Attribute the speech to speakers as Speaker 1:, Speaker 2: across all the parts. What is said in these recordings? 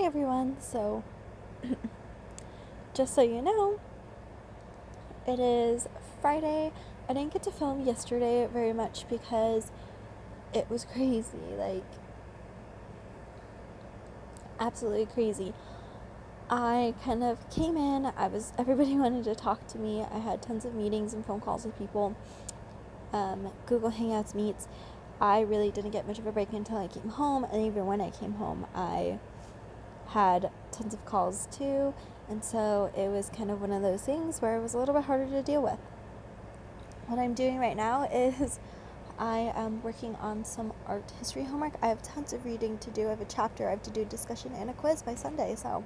Speaker 1: Hi everyone, so just so you know, it is Friday. I didn't get to film yesterday very much because it was crazy, like absolutely crazy. I kind of came in, everybody wanted to talk to me. I had tons of meetings and phone calls with people, Google Hangouts meets. I really didn't get much of a break until I came home, and even when I came home, I had tons of calls too, and so it was kind of one of those things where it was a little bit harder to deal with. What I'm doing right now is I am working on some art history homework. I have tons of reading to do. I have a chapter I have to do, discussion, and a quiz by Sunday, so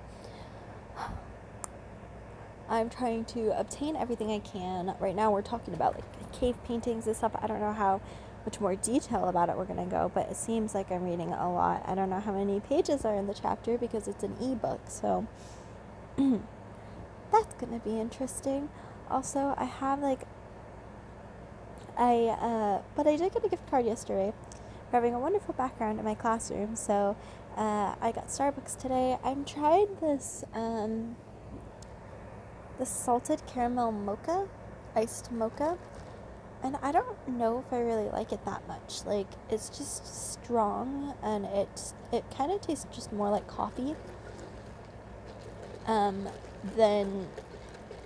Speaker 1: I'm trying to obtain everything I can. Right now we're talking about like cave paintings and stuff. I don't know how much more detail about it we're going to go, but it seems like I'm reading a lot. I don't know how many pages are in the chapter because it's an ebook, so that's going to be interesting. Also, I have but I did get a gift card yesterday for having a wonderful background in my classroom, so I got Starbucks today. I'm trying this salted caramel mocha, iced mocha, and I don't know if I really like it that much. Like, it's just strong, and it kind of tastes just more like coffee, than,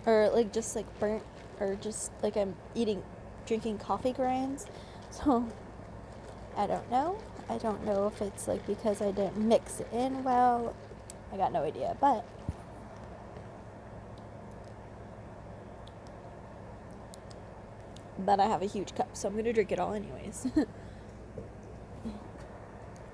Speaker 1: or like just like burnt, or just like I'm drinking coffee grinds. So I don't know. I don't know if it's like because I didn't mix it in well. I got no idea, but I have a huge cup, so I'm gonna drink it all anyways.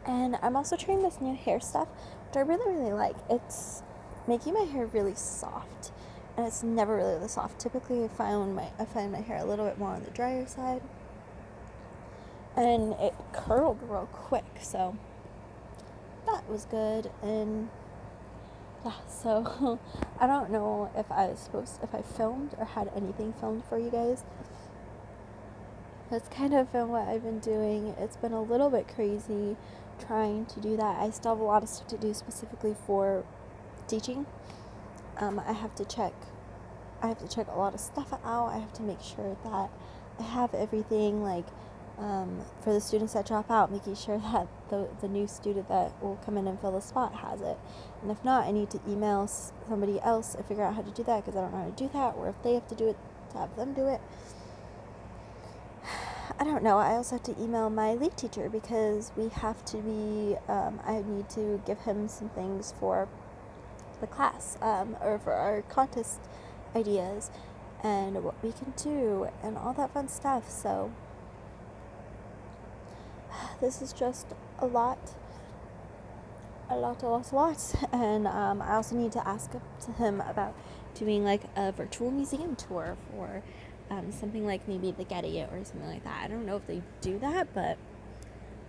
Speaker 1: And I'm also trying this new hair stuff, which I really like. It's making my hair really soft, and it's never really this soft. Typically, I find my hair a little bit more on the drier side, and it curled real quick, so that was good. And yeah, so I don't know if I filmed or had anything filmed for you guys. That's kind of been what I've been doing. It's been a little bit crazy trying to do that. I still have a lot of stuff to do specifically for teaching. I have to check a lot of stuff out. I have to make sure that I have everything, like for the students that drop out, making sure that the new student that will come in and fill the spot has it. And if not, I need to email somebody else and figure out how to do that, because I don't know how to do that, or if they have to do it, to have them do it. I don't know. I also have to email my lead teacher because we have to be, I need to give him some things for the class, or for our contest ideas and what we can do and all that fun stuff. So this is just a lot. And I also need to ask to him about doing like a virtual museum tour for something like maybe the Getty or something like that. I don't know if they do that, but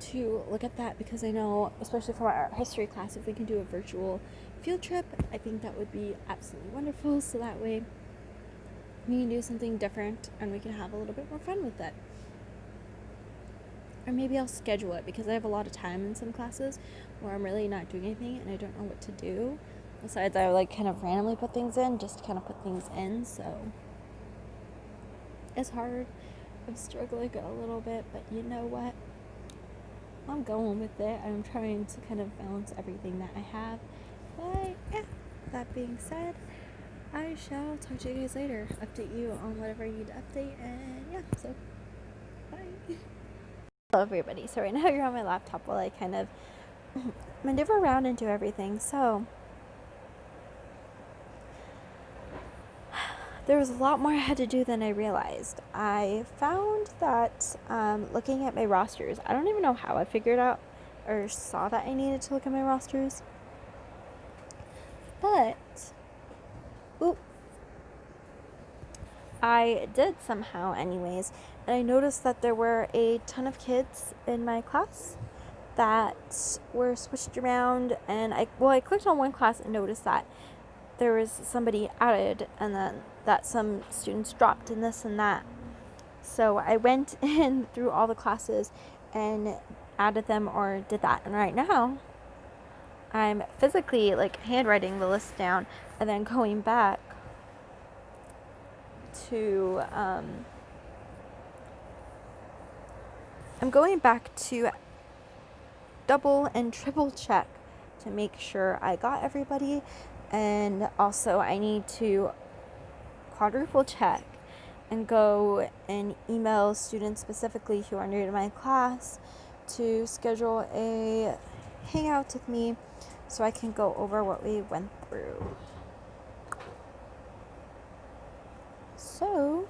Speaker 1: to look at that, because I know, especially for our art history class, if we can do a virtual field trip, I think that would be absolutely wonderful. So that way we can do something different and we can have a little bit more fun with it. Or maybe I'll schedule it, because I have a lot of time in some classes where I'm really not doing anything and I don't know what to do. Besides, I like kind of randomly put things in, just to kind of put things in, so it's hard. I'm struggling a little bit, but you know what? I'm going with it. I'm trying to kind of balance everything that I have. But yeah, that being said, I shall talk to you guys later. Update you on whatever I need to update, and yeah, so bye. Hello everybody. So right now you're on my laptop while I kind of maneuver around and do everything. So there was a lot more I had to do than I realized. I found that looking at my rosters, I don't even know how I figured out or saw that I needed to look at my rosters, but I did somehow anyways, and I noticed that there were a ton of kids in my class that were switched around, and I clicked on one class and noticed that there was somebody added, and then that some students dropped, and this and that. So I went in through all the classes and added them or did that, and right now I'm physically like handwriting the list down and then going back to I'm going back to double and triple check to make sure I got everybody, and also I need to quadruple check and go and email students specifically who are new to my class to schedule a hangout with me so I can go over what we went through. So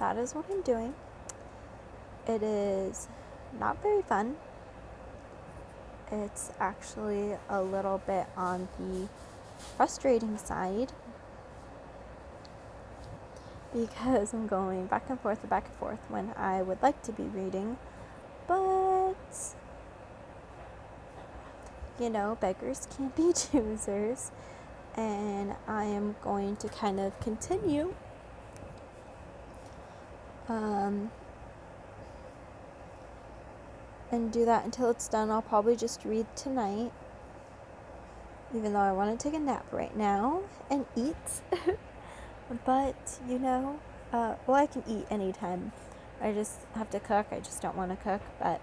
Speaker 1: that is what I'm doing. It is not very fun. It's actually a little bit on the frustrating side because I'm going back and forth when I would like to be reading, but you know, beggars can't be choosers, and I am going to kind of continue and do that until it's done. I'll probably just read tonight, even though I want to take a nap right now and eat. But, you know, well, I can eat anytime. I just have to cook. I just don't want to cook, but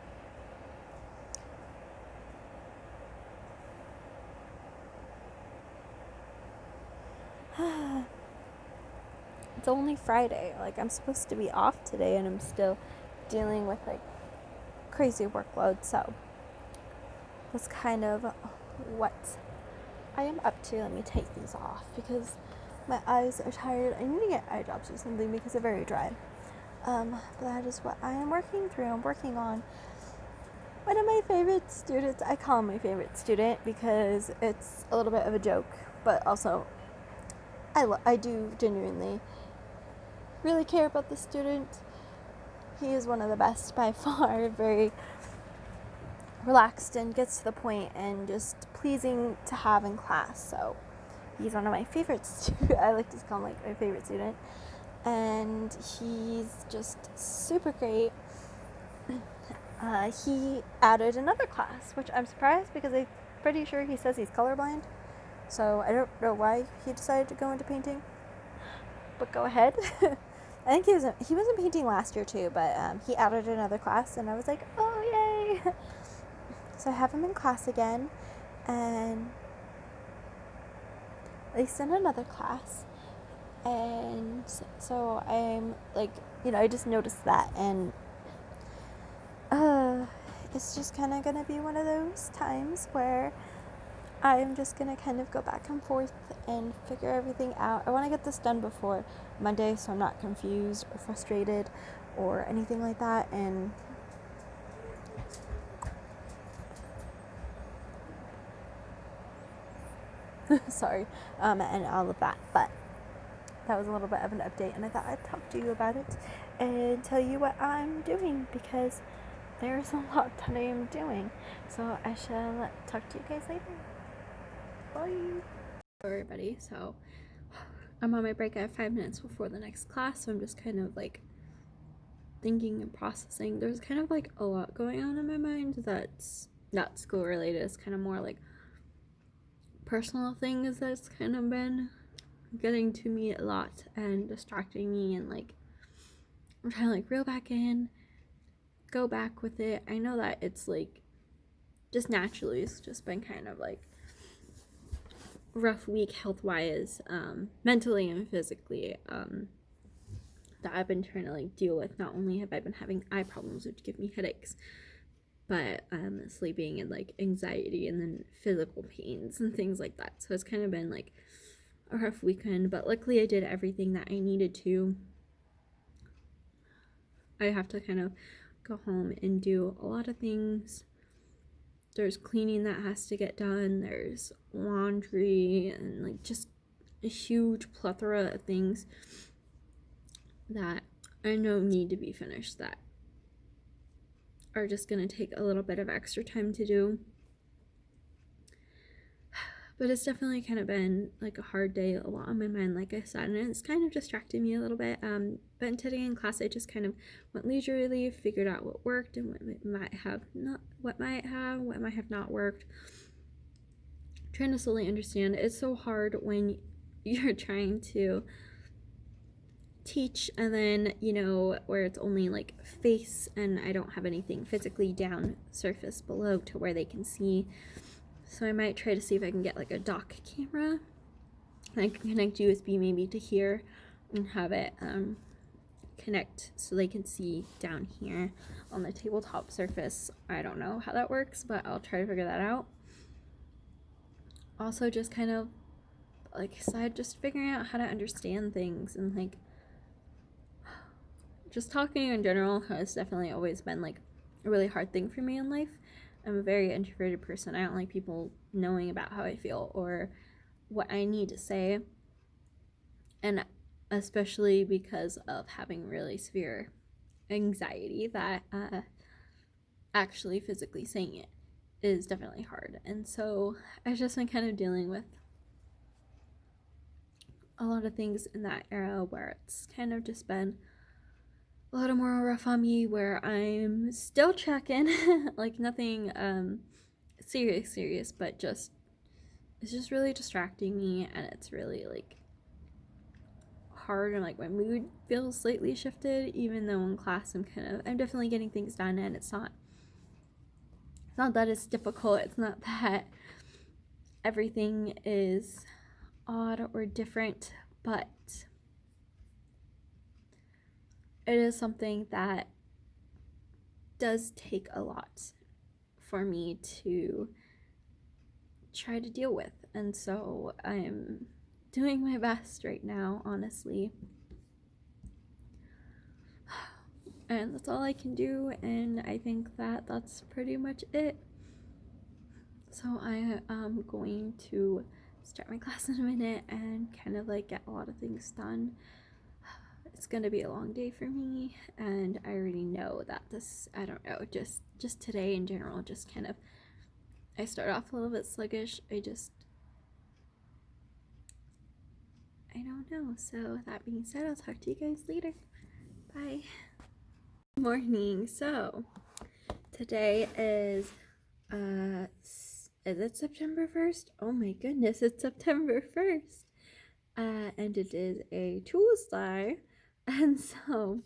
Speaker 1: it's only Friday. Like, I'm supposed to be off today, and I'm still dealing with, like, crazy workload. So that's kind of what I am up to. Let me take these off because my eyes are tired. I need to get eye drops or something because they're very dry. But that is what I am working through. I'm working on one of my favorite students. I call him my favorite student because it's a little bit of a joke, but also I do genuinely really care about the student. He is one of the best by far, very relaxed and gets to the point and just pleasing to have in class. So he's one of my favorite students. I like to call him like my favorite student, and he's just super great. He added another class, which I'm surprised because I'm pretty sure he says he's colorblind. So I don't know why he decided to go into painting, but go ahead. I think he wasn't painting last year too, but he added another class, and I was like, oh yay! So I have him in class again, and at least in another class, and so I'm like, you know, I just noticed that, and it's just kind of gonna be one of those times where I'm just gonna kind of go back and forth and figure everything out. I want to get this done before Monday so I'm not confused or frustrated or anything like that, and sorry, and all of that. But that was a little bit of an update, and I thought I'd talk to you about it and tell you what I'm doing because there's a lot that I am doing. So I shall talk to you guys later. Bye. Hello everybody. So I'm on my break. I have 5 minutes before the next class, so I'm just kind of like thinking and processing. There's kind of like a lot going on in my mind that's not school related. It's kind of more like personal things that's kind of been getting to me a lot and distracting me, and like I'm trying to like reel back in, go back with it. I know that it's like just naturally it's just been kind of like rough week health-wise, mentally and physically, that I've been trying to like deal with. Not only have I been having eye problems which give me headaches, but sleeping and like anxiety and then physical pains and things like that. So it's kind of been like a rough weekend, but luckily I did everything that I needed to. I have to kind of go home and do a lot of things. There's cleaning that has to get done, there's laundry, and like just a huge plethora of things that I know need to be finished that are just going to take a little bit of extra time to do. But it's definitely kind of been like a hard day, a lot on my mind, like I said, and it's kind of distracting me a little bit. But today in class, I just kind of went leisurely, figured out what worked and what might have not worked. Trying to slowly understand. It's so hard when you're trying to teach and then, where it's only like face and I don't have anything physically down surface below to where they can see. So I might try to see if I can get like a dock camera. I can connect USB maybe to here and have it connect so they can see down here on the tabletop surface. I don't know how that works, but I'll try to figure that out. Also just kind of like I said, just figuring out how to understand things and like just talking in general has definitely always been like a really hard thing for me in life. I'm a very introverted person. I don't like people knowing about how I feel or what I need to say. And especially because of having really severe anxiety, that actually physically saying it is definitely hard. And so I've just been kind of dealing with a lot of things in that era where it's kind of just been a little more rough on me, where I'm still checking like nothing serious, but just it's just really distracting me, and it's really like hard, and like my mood feels slightly shifted, even though in class I'm definitely getting things done, and it's not that it's difficult, it's not that everything is odd or different, but it is something that does take a lot for me to try to deal with. And so I'm doing my best right now, honestly. And that's all I can do, and I think that that's pretty much it. So I am going to start my class in a minute and kind of like get a lot of things done. It's gonna be a long day for me, and I already know that I don't know, just today in general, just kind of, I start off a little bit sluggish. I don't know. So that being said, I'll talk to you guys later. Bye. Good morning. So today is it September 1st? Oh my goodness, it's September 1st. And it is a Tuesday. And so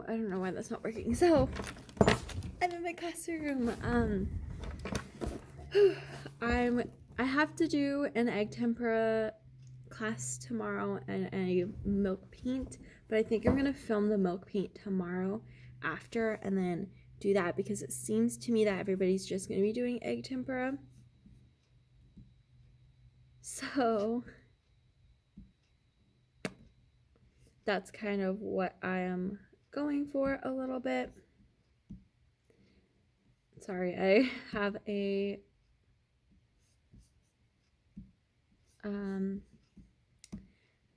Speaker 1: I don't know why that's not working. So I'm in my classroom. I have to do an egg tempera class tomorrow and a milk paint, but I think I'm gonna film the milk paint tomorrow after and then do that, because it seems to me that everybody's just gonna be doing egg tempera. So that's kind of what I am going for a little bit. Sorry, I have a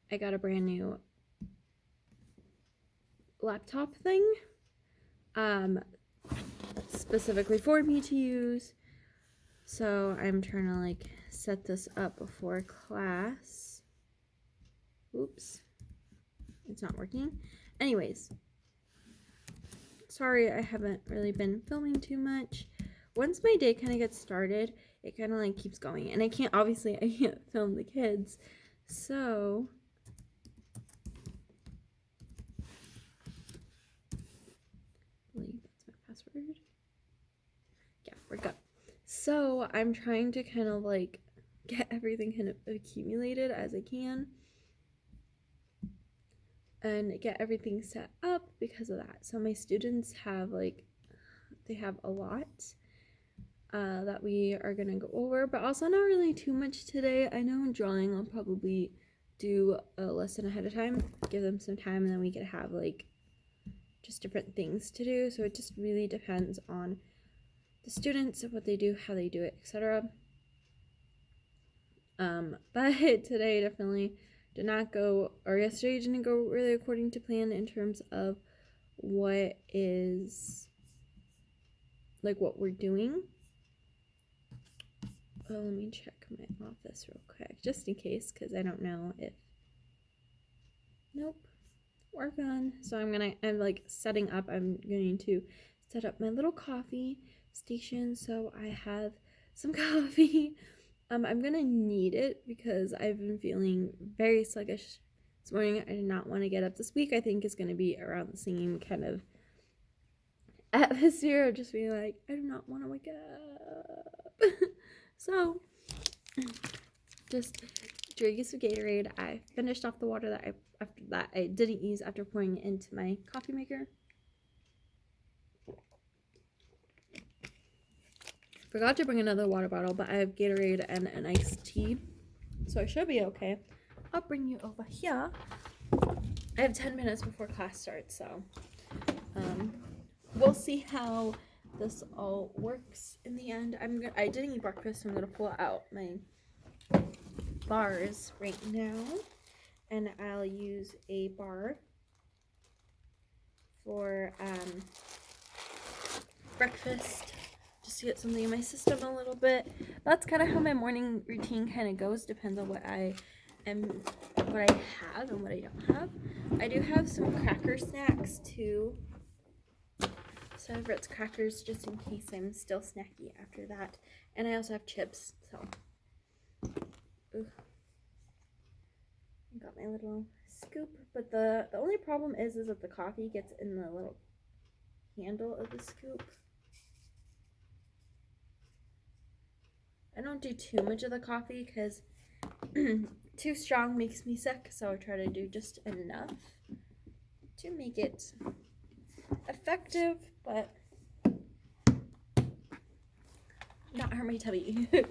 Speaker 1: I got a brand new laptop thing specifically for me to use. So I'm trying to like set this up before class. Oops. It's not working. Anyways. Sorry, I haven't really been filming too much. Once my day kind of gets started, it kind of like keeps going. And I can't film the kids. So I believe that's my password. Yeah, we're good. So I'm trying to kind of like get everything kind of accumulated as I can and get everything set up because of that. So my students have they have a lot that we are gonna go over, but also not really too much today. I know in drawing I'll probably do a lesson ahead of time, give them some time, and then we could have like just different things to do. So it just really depends on the students, what they do, how they do it, etc. But today definitely did not go, or yesterday didn't go really according to plan in terms of what is like what we're doing. Oh, let me check my office real quick, just in case, because I don't know if, nope, we're gone. So I'm like setting up, I'm going to set up my little coffee station so I have some coffee. I'm gonna need it because I've been feeling very sluggish this morning. I did not want to get up this week. I think is going to be around the same kind of atmosphere of just being like, I do not want to wake up. So just drinking some Gatorade. I finished off the water that I didn't use after pouring it into my coffee maker. Forgot to bring another water bottle, but I have Gatorade and an iced tea, so I should be okay. I'll bring you over here. I have 10 minutes before class starts, so we'll see how this all works in the end. I didn't eat breakfast, so I'm gonna pull out my bars right now, and I'll use a bar for breakfast, just to get something in my system a little bit. That's kind of how my morning routine kind of goes. Depends on what I have and what I don't have. I do have some cracker snacks too. So I've Ritz crackers just in case I'm still snacky after that. And I also have chips, so. Ooh. I got my little scoop, but the only problem is that the coffee gets in the little handle of the scoop. I don't do too much of the coffee because too strong makes me sick, so I try to do just enough to make it effective, but not hurt my tummy. But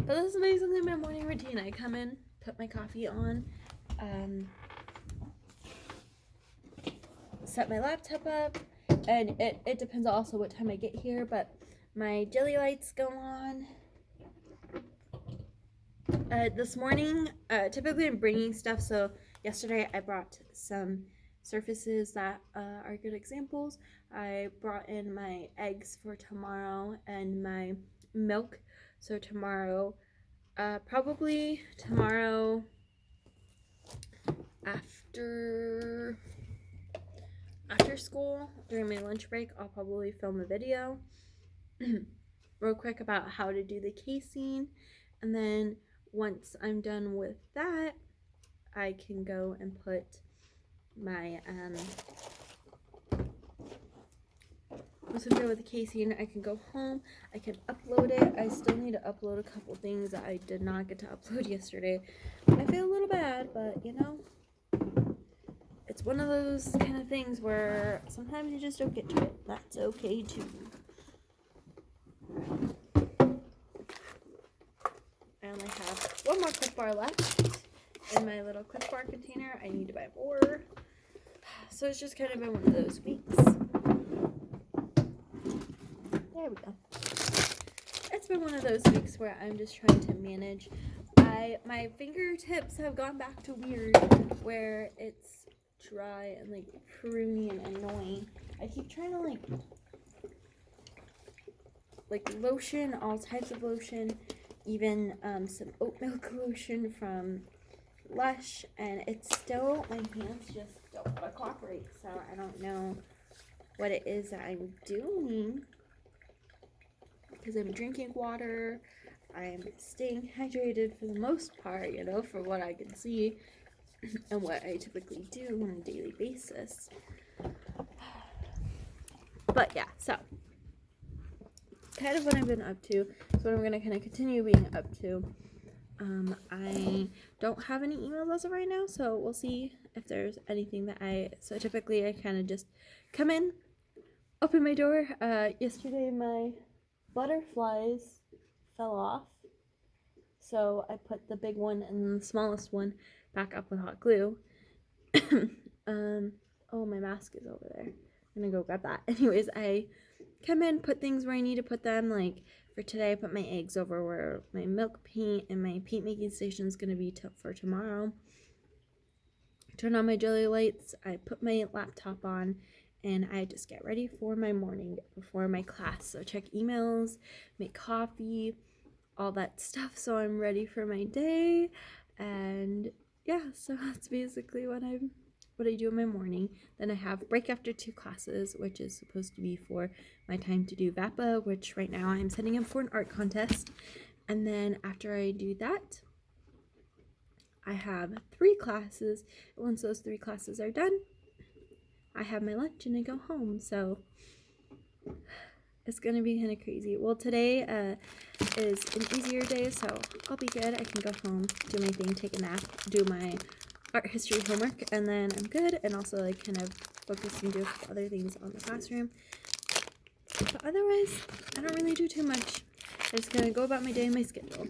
Speaker 1: this is basically my morning routine. I come in, put my coffee on, set my laptop up, and it depends also what time I get here, but my jelly lights go on. This morning, typically I'm bringing stuff, so yesterday I brought some surfaces that are good examples. I brought in my eggs for tomorrow and my milk, so tomorrow, probably tomorrow after school, during my lunch break, I'll probably film a video real quick about how to do the casing, and then once I'm done with that, I can go and put my once I'm done with the casing, I can go home, I can upload it. I still need to upload a couple things that I did not get to upload yesterday. I feel a little bad, but you know, it's one of those kind of things where sometimes you just don't get to it. That's okay too. I only have one more Clif Bar left in my little Clif Bar container. I need to buy more. So it's just kind of been one of those weeks. There we go. It's been one of those weeks where I'm just trying to manage. My fingertips have gone back to weird, where it's dry and like pruny and annoying. I keep trying to like lotion, all types of lotion, even some oat milk lotion from Lush, and it's still, my hands just don't want to cooperate, so I don't know what it is that I'm doing, because I'm drinking water, I'm staying hydrated for the most part, you know, for what I can see, and what I typically do on a daily basis. But yeah, so kind of what I've been up to. So what I'm going to kind of continue being up to. I don't have any emails as of right now, so we'll see if there's anything that so typically I kind of just come in, open my door. Yesterday my butterflies fell off, so I put the big one and the smallest one back up with hot glue. Oh, my mask is over there. I'm gonna go grab that. Anyways, I come in, put things where I need to put them. Like for today, I put my eggs over where my milk paint and my paint making station is gonna be for tomorrow. Turn on my jelly lights. I put my laptop on, and I just get ready for my morning before my class. So check emails, make coffee, all that stuff, so I'm ready for my day. And yeah, so that's basically what I do in my morning. Then I have break after 2 classes, which is supposed to be for my time to do VAPA, which right now I'm setting up for an art contest. And then after I do that, I have 3 classes. Once those 3 classes are done, I have my lunch and I go home. So it's gonna be kind of crazy. Well, today is an easier day, so I'll be good. I can go home, do my thing, take a nap, do my art history homework, and then I'm good. And also like kind of focus and do a couple other things on the classroom. But otherwise, I don't really do too much. I'm just gonna go about my day and my schedule.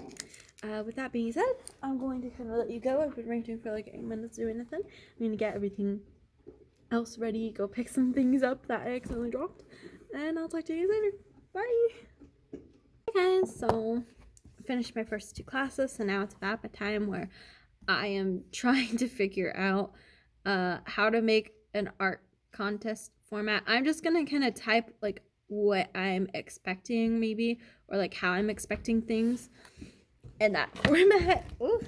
Speaker 1: With that being said, I'm going to kind of let you go. I've been ranting for like 8 minutes doing nothing. I'm gonna get everything else ready, go pick some things up that I accidentally dropped, and I'll talk to you later. Bye! Hey guys, so I finished my first 2 classes, so now it's VAPA time where I am trying to figure out how to make an art contest format. I'm just gonna kind of type like what I'm expecting maybe, or like how I'm expecting things in that format. Ooh.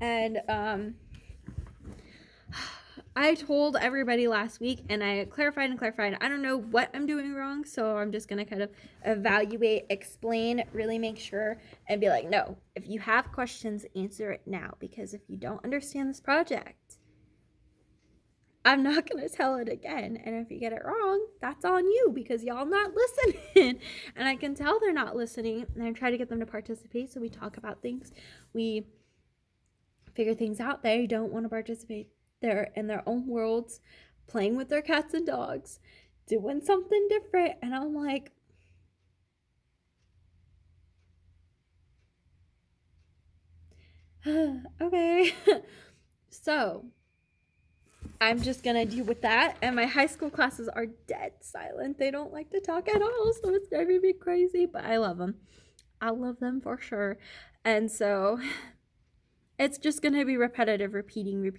Speaker 1: And I told everybody last week, and I clarified. I don't know what I'm doing wrong, so I'm just gonna kind of evaluate, explain, really make sure, and be like, no, if you have questions, answer it now, because if you don't understand this project, I'm not gonna tell it again. And if you get it wrong, that's on you, because y'all not listening. And I can tell they're not listening, and I try to get them to participate, so we talk about things, we figure things out. They don't want to participate. They're in their own worlds, playing with their cats and dogs, doing something different. And I'm like, okay. So I'm just gonna deal with that. And my high school classes are dead silent. They don't like to talk at all, so it's driving me crazy, but I love them. I love them for sure. And so it's just going to be repetitive, repeating,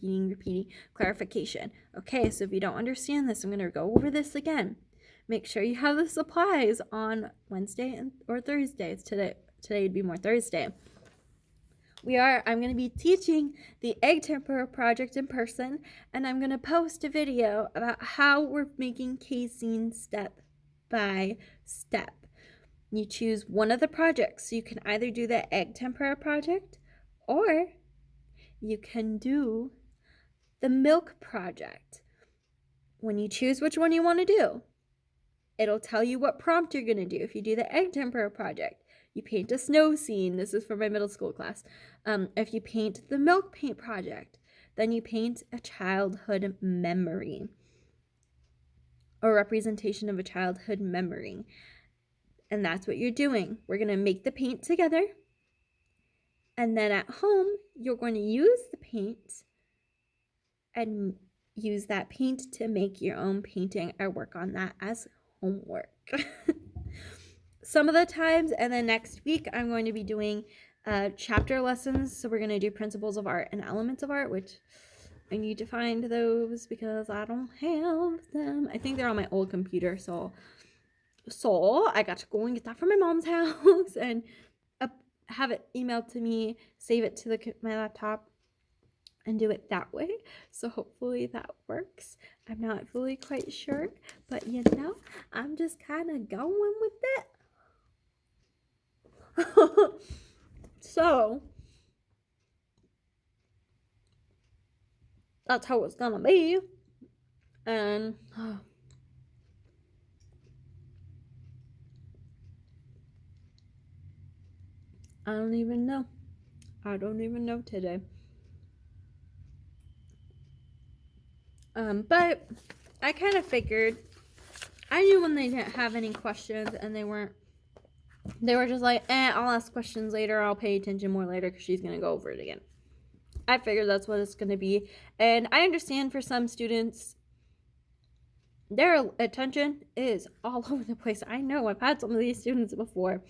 Speaker 1: clarification. Okay, so if you don't understand this, I'm going to go over this again. Make sure you have the supplies on Wednesday or Thursday. Today would be more Thursday. I'm going to be teaching the egg tempera project in person, and I'm going to post a video about how we're making casein step by step. You choose one of the projects. So you can either do the egg tempera project, or you can do the milk project. When you choose which one you want to do, it'll tell you what prompt you're going to do. If you do the egg tempera project, you paint a snow scene. This is for my middle school class. If you paint the milk paint project, then you paint a childhood memory, or representation of a childhood memory. And that's what you're doing. We're going to make the paint together. And then at home, you're going to use the paint and use that paint to make your own painting. I work on that as homework. Some of the times, and then next week, I'm going to be doing chapter lessons. So we're going to do principles of art and elements of art, which I need to find those because I don't have them. I think they're on my old computer, so I got to go and get that from my mom's house and have it emailed to me, save it to my laptop, and do it that way. So hopefully that works. I'm not fully quite sure, but I'm just kind of going with it. So that's how it's gonna be. And I don't even know today. But I kind of figured, I knew when they didn't have any questions, and they were just like, I'll ask questions later, I'll pay attention more later because she's gonna go over it again. I figured that's what it's gonna be. And I understand for some students, their attention is all over the place. I know I've had some of these students before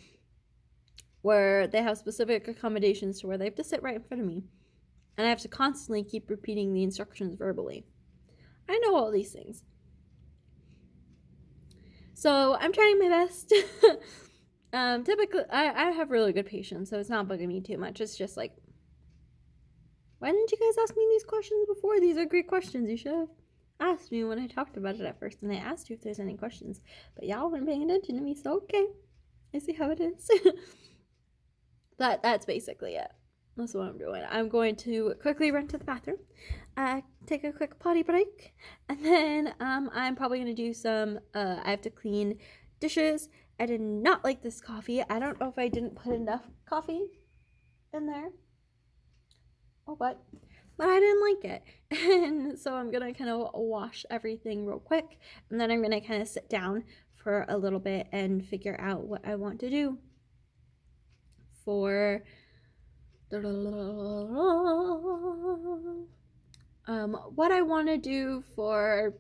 Speaker 1: where they have specific accommodations to where they have to sit right in front of me, and I have to constantly keep repeating the instructions verbally. I know all these things. So I'm trying my best. Typically, I have really good patience, so it's not bugging me too much. It's just like, why didn't you guys ask me these questions before? These are great questions. You should have asked me when I talked about it at first, and I asked you if there's any questions. But y'all weren't paying attention to me, so okay. I see how it is. That's basically it. That's what I'm doing. I'm going to quickly run to the bathroom, take a quick potty break, and then I'm probably going to do some, I have to clean dishes. I did not like this coffee. I don't know if I didn't put enough coffee in there or what, but I didn't like it. And so I'm going to kind of wash everything real quick, and then I'm going to kind of sit down for a little bit and figure out what I want to do for what I want to do for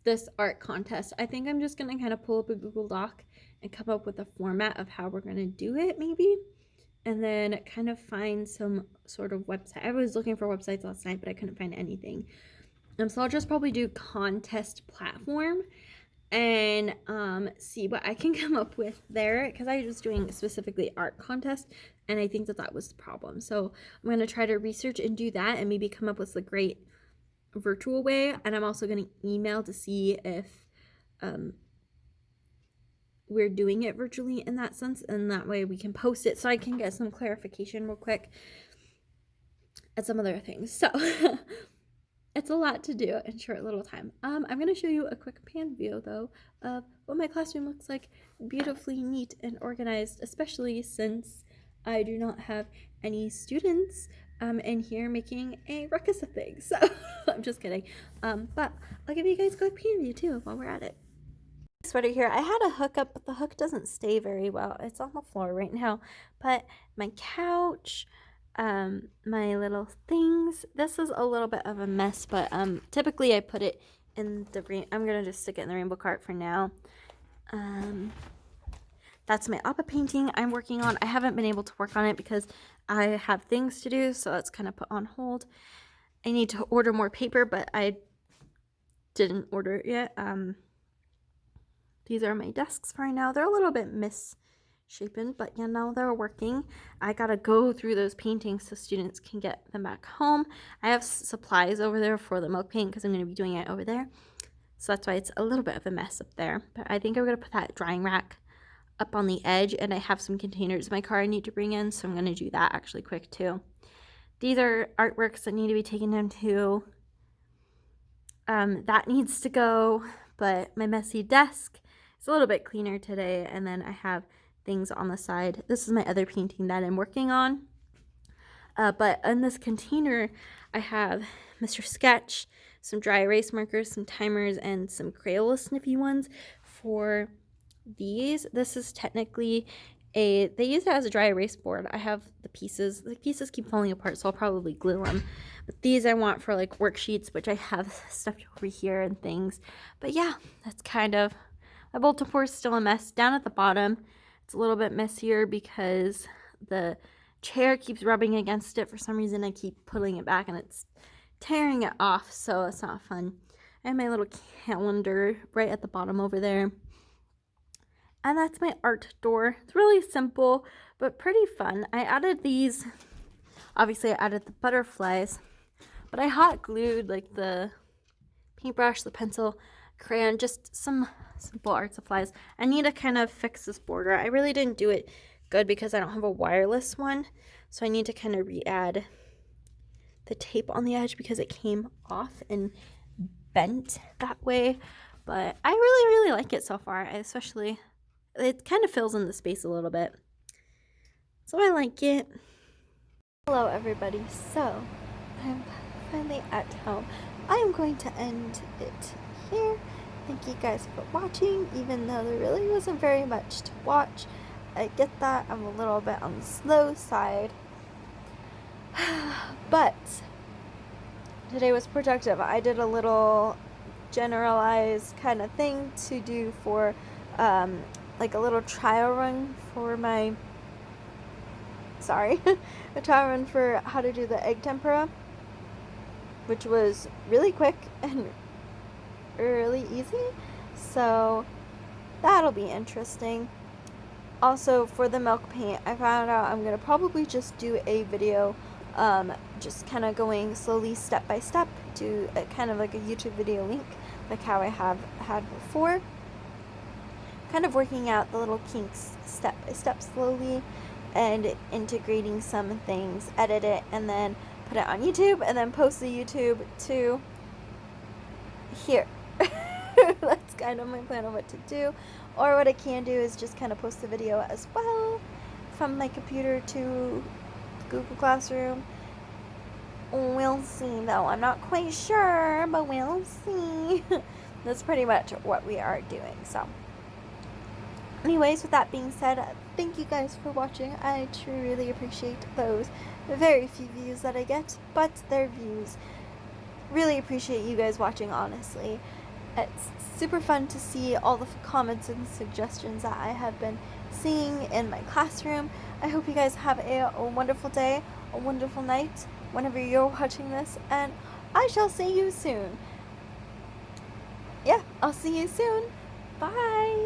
Speaker 1: this art contest. I think I'm just going to kind of pull up a Google Doc and come up with a format of how we're going to do it, maybe, and then kind of find some sort of website. I was looking for websites last night, but I couldn't find anything. So I'll just probably do contest platform and see what I can come up with there, because I was doing specifically art contest, and I think that was the problem. So I'm going to try to research and do that and maybe come up with a great virtual way. And I'm also going to email to see if we're doing it virtually in that sense, and that way we can post it so I can get some clarification real quick and some other things. So it's a lot to do in short little time. I'm going to show you a quick pan view, though, of what my classroom looks like. Beautifully neat and organized, especially since I do not have any students in here making a ruckus of things. So I'm just kidding. But I'll give you guys a quick pan view, too, while we're at it. Sweater here. I had a hook up, but the hook doesn't stay very well. It's on the floor right now. But my couch, my little things. This is a little bit of a mess, but typically I put it in the I'm gonna just stick it in the rainbow cart for now. That's my Appa painting I'm working on. I haven't been able to work on it because I have things to do, so that's kind of put on hold. I need to order more paper, but I didn't order it yet. These are my desks for right now. They're a little bit misshapen, but you know, they're working. I gotta go through those paintings so students can get them back home. I have supplies over there for the milk paint because I'm going to be doing it over there. So that's why it's a little bit of a mess up there. But I think I'm going to put that drying rack up on the edge, and I have some containers in my car I need to bring in, so I'm going to do that actually quick too. These are artworks that need to be taken down too. That needs to go, but my messy desk is a little bit cleaner today, and then I have things on the side. This is my other painting that I'm working on. But in this container, I have Mr. Sketch, some dry erase markers, some timers, and some Crayola sniffy ones for these. This is technically they use it as a dry erase board. I have the pieces keep falling apart, so I'll probably glue them. But these I want for like worksheets, which I have stuffed over here and things. But yeah, that's kind of, my bulletin board is still a mess. Down at the bottom, it's a little bit messier because the chair keeps rubbing against it. For some reason, I keep pulling it back and it's tearing it off, so it's not fun. I have my little calendar right at the bottom over there. And that's my art door. It's really simple, but pretty fun. I added these, obviously I added the butterflies, but I hot glued like the paintbrush, the pencil, crayon, just some simple art supplies. I need to kind of fix this border. I really didn't do it good because I don't have a wireless one, so I need to kind of re-add the tape on the edge because it came off and bent that way. But I really like it so far. It kind of fills in the space a little bit, so I like it. Hello everybody, so I'm finally at home. I am going to end it here. Thank you guys for watching, even though there really wasn't very much to watch. I get that, I'm a little bit on the slow side, but today was productive. I did a little generalized kind of thing to do for like a little trial run for my a trial run for how to do the egg tempura, which was really quick and really easy. So that'll be interesting. Also, for the milk paint, I found out I'm going to probably just do a video, just kind of going slowly step by step, do a kind of like a YouTube video link, like how I have had before. Kind of working out the little kinks step by step slowly, and integrating some things, edit it, and then put it on YouTube, and then post the YouTube to here. That's kind of my plan of what to do. Or what I can do is just kind of post the video as well from my computer to Google Classroom. We'll see, though. I'm not quite sure, but we'll see. That's pretty much what we are doing. So, anyways, with that being said, thank you guys for watching. I truly appreciate those very few views that I get, but they're views. Really appreciate you guys watching, honestly. It's super fun to see all the comments and suggestions that I have been seeing in my classroom. I hope you guys have a wonderful day, a wonderful night, whenever you're watching this, and I shall see you soon. Yeah, I'll see you soon. Bye!